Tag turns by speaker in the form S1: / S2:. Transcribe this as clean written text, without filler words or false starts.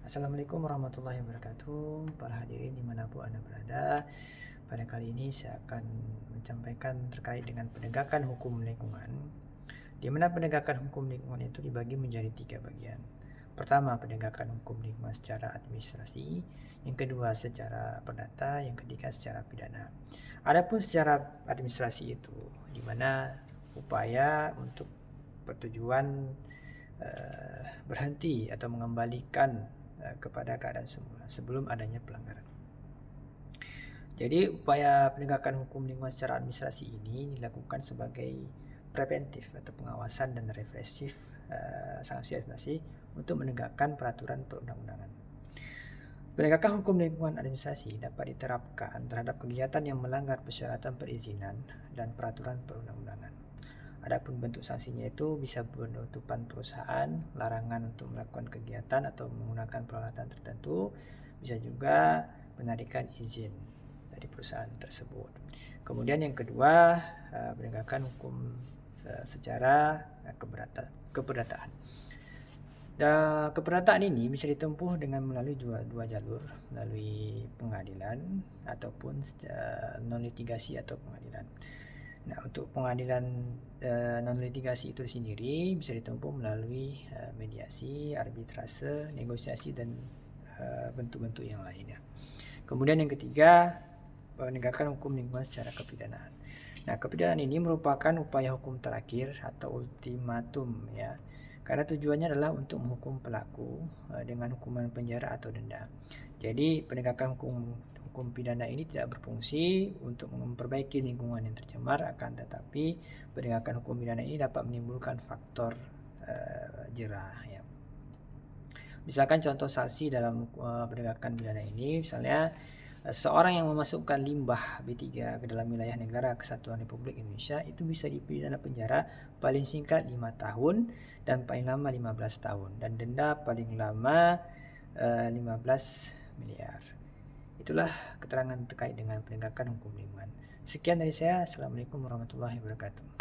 S1: Assalamualaikum warahmatullahi wabarakatuh. Para hadirin dimanapun Anda berada, pada kali ini saya akan menyampaikan terkait dengan penegakan hukum lingkungan, di mana penegakan hukum lingkungan itu dibagi menjadi 3 bagian. Pertama, penegakan hukum lingkungan secara administrasi, yang kedua secara perdata, yang ketiga secara pidana. Adapun secara administrasi itu, di mana upaya untuk bertujuan berhenti atau mengembalikan kepada keadaan semula sebelum adanya pelanggaran. Jadi upaya penegakan hukum lingkungan secara administrasi ini dilakukan sebagai preventif atau pengawasan dan represif sanksi administrasi untuk menegakkan peraturan perundang-undangan. Penegakan hukum lingkungan administrasi dapat diterapkan terhadap kegiatan yang melanggar persyaratan perizinan dan peraturan perundang-undangan. Adapun bentuk sanksinya itu bisa penutupan perusahaan, larangan untuk melakukan kegiatan atau menggunakan peralatan tertentu, bisa juga penarikan izin dari perusahaan tersebut. Kemudian yang kedua, penegakan hukum secara keperdataan. Dan keperdataan ini bisa ditempuh dengan melalui dua jalur, melalui pengadilan ataupun non litigasi atau pengadilan. Nah, untuk pengadilan non litigasi itu sendiri bisa ditempuh melalui mediasi, arbitrase, negosiasi dan bentuk-bentuk yang lainnya. Kemudian yang ketiga, penegakan hukum lingkungan secara kepidanaan. Nah, kepidanaan ini merupakan upaya hukum terakhir atau ultimatum ya. Karena tujuannya adalah untuk menghukum pelaku dengan hukuman penjara atau denda. Jadi, penegakan hukum pidana ini tidak berfungsi untuk memperbaiki lingkungan yang tercemar, akan tetapi penegakan hukum pidana ini dapat menimbulkan faktor jerah ya. Misalkan contoh sanksi dalam penegakan pidana ini, misalnya seorang yang memasukkan limbah B3 ke dalam wilayah negara kesatuan Republik Indonesia itu bisa dipidana penjara paling singkat 5 tahun dan paling lama 15 tahun dan denda paling lama 15 miliar. Itulah keterangan terkait dengan penegakan hukum lingkungan. Sekian dari saya. Assalamualaikum warahmatullahi wabarakatuh.